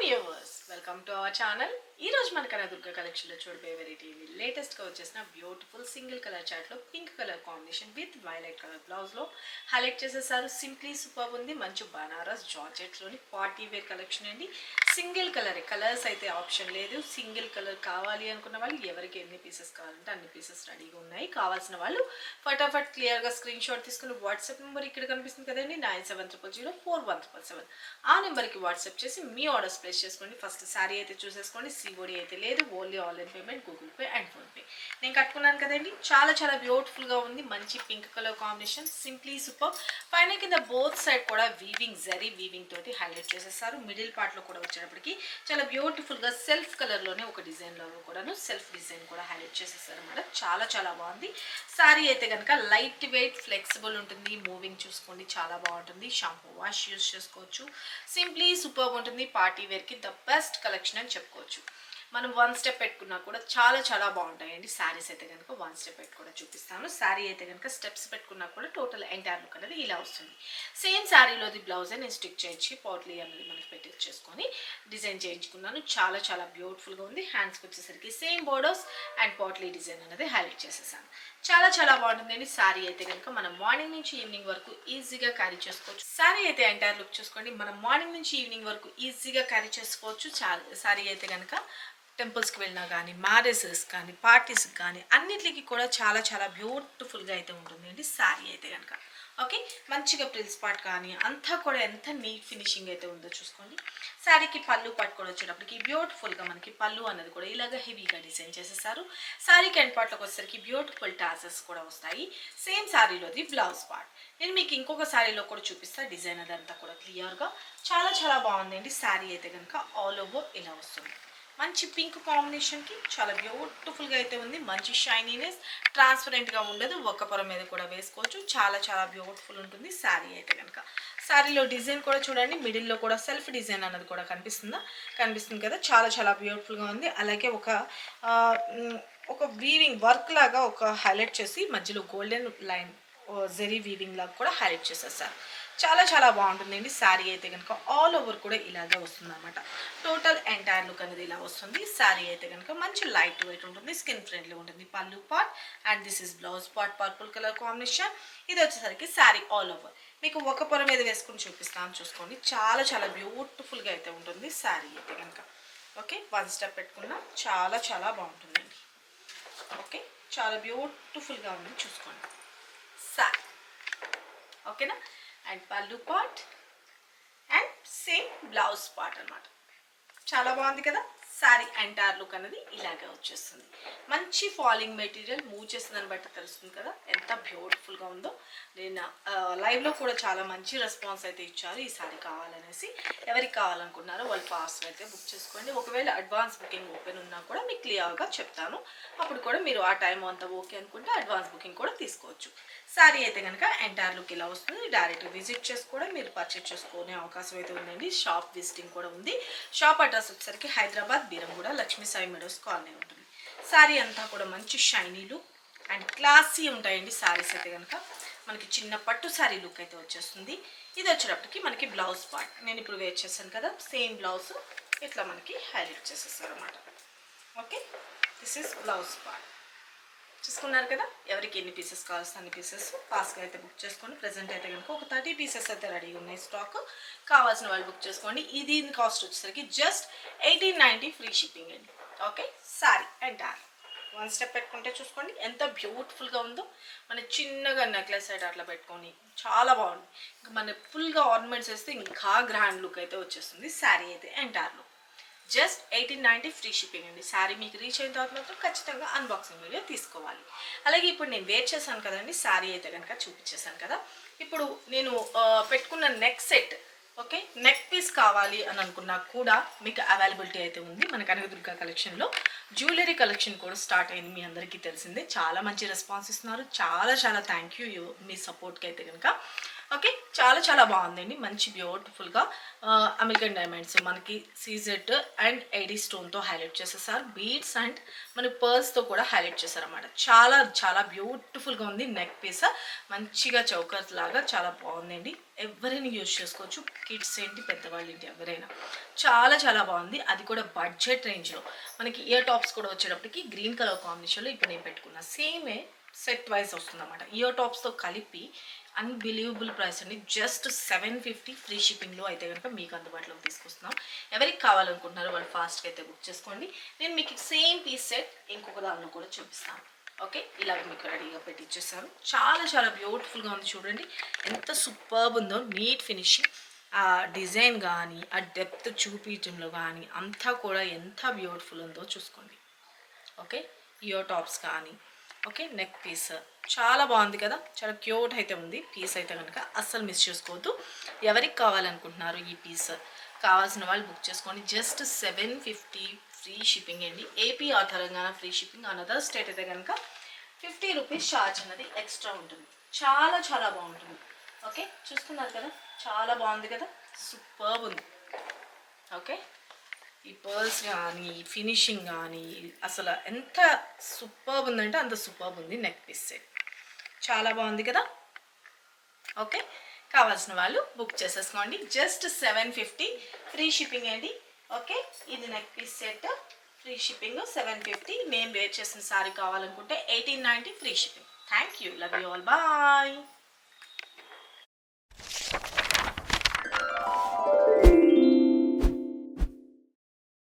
Viewers welcome to our channel. ఈ రోజు మన కనదుర్గ కలెక్షన్లో చూడబోయే వెరైటీ లేటెస్ట్గా వచ్చేసిన బ్యూటిఫుల్ సింగిల్ కలర్ చార్ట్లో pink colour combination with violet colour బ్లౌజ్లో హైలైట్ చేసేసారు. సింప్లీ సూపర్ ఉంది. మంచి బనారస్ జార్జెట్లోని పార్టీ వేర్ కలెక్షన్ అండి. సింగిల్ కలర్, కలర్స్ అయితే ఆప్షన్ లేదు. సింగిల్ కలర్ కావాలి అనుకున్న వాళ్ళు ఎవరికి ఎన్ని పీసెస్ కావాలంటే అన్ని పీసెస్ రెడీగా ఉన్నాయి. కావాల్సిన వాళ్ళు ఫటాఫట్ క్లియర్గా స్క్రీన్ షాట్ తీసుకుని వాట్సాప్ నెంబర్ ఇక్కడ కనిపిస్తుంది కదండి, 97004177. ఆ నెంబర్కి వాట్సాప్ చేసి మీ ఆర్డర్స్ ప్లేస్ చేసుకోండి. ఫస్ట్ శారీ అయితే చూసేసుకోండి. సిఓడి అయితే లేదు, only online payment, Google pay and PhonePe. నేను కట్టుకున్నాను కదండి, చాలా చాలా బ్యూటిఫుల్గా ఉంది. మంచి pink colour combination, simply super. పైన కింద బోత్ సైడ్ కూడా వీవింగ్, జరీ వీవింగ్ తోటి హైలైట్ చేసేసారు. మిడిల్ పార్ట్లో కూడా వచ్చేటప్పటికి చాలా బ్యూటిఫుల్గా సెల్ఫ్ కలర్లోనే ఒక డిజైన్ లాగా కూడాను సెల్ఫ్ డిజైన్ కూడా హైలైట్ చేసేసారు అన్నమాట. చాలా చాలా బాగుంది. శారీ అయితే కనుక లైట్ వెయిట్, ఫ్లెక్సిబుల్ ఉంటుంది. మూవింగ్ చూసుకోండి, చాలా బాగుంటుంది. షాంపూ వాష్ యూస్ చేసుకోవచ్చు. సింప్లీ సూపర్ ఉంటుంది. పార్టీ వేర్కి ద బెస్ట్ కలెక్షన్ అని చెప్పుకోవచ్చు. మనం వన్ స్టెప్ పెట్టుకున్నా కూడా చాలా చాలా బాగుంటాయండి. శారీస్ అయితే కనుక వన్ స్టెప్ పెట్టి కూడా చూపిస్తాను. శారీ అయితే కనుక స్టెప్స్ పెట్టుకున్నా కూడా టోటల్ ఎంటైర్ లుక్ అనేది ఇలా వస్తుంది. సేమ్ శారీలోది బ్లౌజే నేను స్టిక్ చేయించి పాట్లీ అనేది మనకి పెట్టించేసుకొని డిజైన్ చేయించుకున్నాను. చాలా చాలా బ్యూటిఫుల్గా ఉంది. హ్యాండ్స్కి వచ్చేసరికి same borders and potli design అనేది హైలైట్ చేసేసాను. చాలా చాలా బాగుంటుందండి. శారీ అయితే కనుక మనం మార్నింగ్ నుంచి ఈవినింగ్ వరకు ఈజీగా క్యారీ చేసుకోవచ్చు. శారీ అయితే ఎంటైర్ లుక్ చూసుకోండి, మనం మార్నింగ్ నుంచి ఈవినింగ్ వరకు ఈజీగా క్యారీ చేసుకోవచ్చు. శారీ అయితే కనుక టెంపుల్స్కి వెళ్ళినా కానీ, మ్యారేజెస్ కానీ, పార్టీస్కి కానీ అన్నిటికీ కూడా చాలా చాలా బ్యూటిఫుల్గా అయితే ఉంటుంది అండి శారీ అయితే కనుక. ఓకే, మంచిగా ప్రిల్స్ పార్ట్ కానీ అంతా కూడా ఎంత నీట్ ఫినిషింగ్ అయితే ఉందో చూసుకోండి. శారీకి పళ్ళు పార్ట్ కూడా వచ్చేటప్పటికి బ్యూటిఫుల్గా మనకి పళ్ళు అనేది కూడా ఇలాగ హెవీగా డిజైన్ చేసేసారు. శారీకి ఎండ్ పార్ట్లోకి వచ్చేసరికి బ్యూటిఫుల్ టాసెస్ కూడా వస్తాయి. సేమ్ శారీలోది బ్లౌజ్ పార్ట్. నేను మీకు ఇంకొక శారీలో కూడా చూపిస్తాను డిజైన్ అదంతా కూడా క్లియర్గా. చాలా చాలా బాగుందండి. శారీ అయితే కనుక ఆల్ ఓవర్ ఇలా వస్తుంది. మంచి పింక్ కాంబినేషన్కి చాలా బ్యూటిఫుల్గా అయితే ఉంది. మంచి షైనీనెస్, ట్రాన్స్పరెంట్గా ఉండదు. ఒక్క పొర మీద కూడా వేసుకోవచ్చు. చాలా చాలా బ్యూటిఫుల్ ఉంటుంది శారీ అయితే కనుక. శారీలో డిజైన్ కూడా చూడండి, మిడిల్లో కూడా సెల్ఫ్ డిజైన్ అన్నది కూడా కనిపిస్తుంది కదా, చాలా చాలా బ్యూటిఫుల్గా ఉంది. అలాగే ఒక వీవింగ్ వర్క్ లాగా ఒక హైలైట్ చేసి మధ్యలో గోల్డెన్ లైన్ జెరీ వీవింగ్ లాగా కూడా హైలైట్ చేసేసారు. చాలా చాలా బాగుంటుందండి. శారీ అయితే కనుక ఆల్ ఓవర్ కూడా ఇలాగే వస్తుంది అనమాట. టోటల్ ఎంటైర్ లుక్ అనేది ఇలా వస్తుంది. శారీ అయితే కనుక మంచి లైట్ వెయిట్ ఉంటుంది, స్కిన్ ఫ్రెండ్లీ ఉంటుంది. పళ్ళు part and this is blouse part, purple colour combination. ఇది వచ్చేసరికి శారీ ఆల్ ఓవర్. మీకు ఒక పొర మీద వేసుకుని చూపిస్తాను చూసుకోండి. చాలా చాలా బ్యూటిఫుల్గా అయితే ఉంటుంది శారీ అయితే కనుక. ఓకే, వన్ స్టెప్ పెట్టుకున్నా చాలా చాలా బాగుంటుందండి. ఓకే, చాలా బ్యూటిఫుల్గా ఉంది చూసుకోండి శారీ. ఓకేనా, అండ్ పళ్ళు part and same blouse part అనమాట. చాలా బాగుంది కదా. శారీ ఎంటైర్ లుక్ అనేది ఇలాగే వచ్చేస్తుంది. మంచి ఫాలింగ్ మెటీరియల్, మూవ్ చేస్తుందని బట్టి తెలుస్తుంది కదా ఎంత బ్యూటిఫుల్గా ఉందో. నేను లైవ్లో కూడా చాలా మంచి రెస్పాన్స్ అయితే ఇచ్చారు ఈ శారీ కావాలనేసి. ఎవరికి కావాలనుకున్నారో వాళ్ళు ఫాస్ట్ అయితే బుక్ చేసుకోండి. ఒకవేళ అడ్వాన్స్ బుకింగ్ ఓపెన్ ఉన్నా కూడా మీకు క్లియర్గా చెప్తాను. అప్పుడు కూడా మీరు ఆ టైం అంతా ఓకే అనుకుంటే అడ్వాన్స్ బుకింగ్ కూడా తీసుకోవచ్చు. శారీ అయితే కనుక ఎంటైర్ లుక్ ఇలా వస్తుంది. డైరెక్ట్ విజిట్ చేసి కూడా మీరు పర్చేజ్ చేసుకునే అవకాశం అయితే ఉందండి. షాప్ విజిటింగ్ కూడా ఉంది. షాప్ అడ్రస్ వచ్చేసరికి హైదరాబాద్ బీరంగూడ లక్ష్మీ సాయి మెడోస్ కాలనీ ఉంటుంది. శారీ అంతా కూడా మంచి షైనీ లుక్ అండ్ క్లాసీ ఉంటాయండి శారీస్ అయితే కనుక. మనకి చిన్న పట్టు శారీ లుక్ అయితే వచ్చేస్తుంది. ఇది వచ్చేటప్పటికి మనకి బ్లౌజ్ పార్ట్. నేను ఇప్పుడు వేర్ చేశాను కదా, సేమ్ బ్లౌజ్ ఇట్లా మనకి హైలైట్ చేసేస్తారు అన్నమాట. Okay, this is blouse part. చూసుకున్నారు కదా. ఎవరికి ఎన్ని పీసెస్ కావాల్సిన అన్ని పీసెస్ ఫాస్ట్గా అయితే బుక్ చేసుకోండి. ప్రెజెంట్ అయితే కనుక ఒక 30 పీసెస్ అయితే రెడీగా ఉన్నాయి స్టాక్. కావాల్సిన వాళ్ళు బుక్ చేసుకోండి. ఇది కాస్ట్ వచ్చేసరికి జస్ట్ 1890 ఫ్రీ షిప్పింగ్ అండి. Okay, sorry entire one step పెట్టుకుంటే చూసుకోండి ఎంత బ్యూటిఫుల్గా ఉందో. మన చిన్నగా నెక్లెస్ సైడ్ అట్లా పెట్టుకొని చాలా బాగుంది. ఇంకా మన ఫుల్గా ఆర్నమెంట్స్ వేస్తే ఇంకా గ్రాండ్ లుక్ అయితే వచ్చేస్తుంది. శారీ అయితే entire look just 1890 free shipping అండి. శారీ మీకు రీచ్ అయిన తర్వాత మాత్రం ఖచ్చితంగా అన్బాక్సింగ్ వీడియో తీసుకోవాలి. అలాగే ఇప్పుడు నేను వేర్ చేశాను కదండి, శారీ అయితే కనుక చూపించేశాను కదా. ఇప్పుడు నేను పెట్టుకున్న neck set, okay, neck piece కావాలి అని అనుకున్నా కూడా మీకు అవైలబిలిటీ అయితే ఉంది. మన కనకదుర్గ కలెక్షన్లో జ్యువెలరీ కలెక్షన్ కూడా స్టార్ట్ అయింది. మీ అందరికీ తెలిసిందే. చాలా మంచి రెస్పాన్స్ ఇస్తున్నారు. చాలా చాలా థ్యాంక్ యూ మీ సపోర్ట్కి అయితే కనుక. ఓకే, చాలా చాలా బాగుందండి. మంచి బ్యూటిఫుల్గా అమెరికన్ డైమండ్స్ మనకి సీజెట్ అండ్ ఐడీ స్టోన్తో హైలైట్ చేసేసారు. బీడ్స్ అండ్ మన పర్ల్స్తో కూడా హైలైట్ చేశారన్నమాట. చాలా చాలా బ్యూటిఫుల్గా ఉంది. నెక్ పీస్ మంచిగా చౌకర్స్ లాగా చాలా బాగుందండి. ఎవరైనా యూజ్ చేసుకోవచ్చు. కిడ్స్ ఏంటి, పెద్దవాళ్ళు ఏంటి, ఎవరైనా చాలా చాలా బాగుంది. అది కూడా బడ్జెట్ రేంజ్లో. మనకి ఇయర్ టాప్స్ కూడా వచ్చేటప్పటికి గ్రీన్ కలర్ కాంబినేషన్లో ఇప్పుడు నేను పెట్టుకున్న సేమే సెట్ వైజ్ వస్తుందన్నమాట. ఇయర్ టాప్స్తో కలిపి అన్బిలీవబుల్ ప్రైస్ అండి. జస్ట్ 750 ఫ్రీ షిప్పింగ్లో అయితే కనుక మీకు అందుబాటులోకి తీసుకొస్తున్నాం. ఎవరికి కావాలనుకుంటున్నారో వాళ్ళు ఫాస్ట్గా అయితే బుక్ చేసుకోండి. నేను మీకు సేమ్ పీస్ సెట్ ఇంకొక దానిలో కూడా చూపిస్తాను. ఓకే, ఇలాగ మీకు రెడీగా పెట్టి ఇచ్చేసాను. చాలా చాలా బ్యూటిఫుల్గా ఉంది చూడండి. ఎంత సూపర్బ్ ఉందో, నీట్ ఫినిషింగ్. ఆ డిజైన్ కానీ ఆ డెప్త్ చూపించడంలో కానీ అంతా కూడా ఎంత బ్యూటిఫుల్ ఉందో చూసుకోండి. ఓకే, ఇయర్ టాప్స్ కానీ ఓకే, నెక్ పీస్ చాలా బాగుంది కదా, చాలా క్యూట్ అయితే ఉంది. పీస్ అయితే కనుక అస్సలు మిస్ చేసుకోవద్దు. ఎవరికి కావాలనుకుంటున్నారు ఈ పీస్, కావాల్సిన వాళ్ళు బుక్ చేసుకోండి. జస్ట్ 750 ఫ్రీ షిప్పింగ్ అండి. ఏపీ ఆ Telangana free shipping. Another state అయితే కనుక 50 రూపీస్ ఛార్జ్ అనేది ఎక్స్ట్రా ఉంటుంది. చాలా చాలా బాగుంటుంది. ఓకే, చూస్తున్నారు కదా, చాలా బాగుంది కదా, సూపర్బ్ ఉంది. ఓకే, ఈ పర్ల్స్ కానీ ఫినిషింగ్ కానీ అసలు ఎంత సూపర్బ్ ఉందంటే అంత సూపర్బ్ ఉంది. నెక్ పీస్ సెట్ చాలా బాగుంది కదా. ఓకే, కావాల్సిన వాళ్ళు బుక్ చేసేసుకోండి. జస్ట్ 750 ఫ్రీ షిప్పింగ్ అండి. ఓకే, ఇది neck piece set free shipping 750. మేము వేర్ చేసిన సారీ కావాలనుకుంటే 1890 free shipping. Thank you, love you all, bye.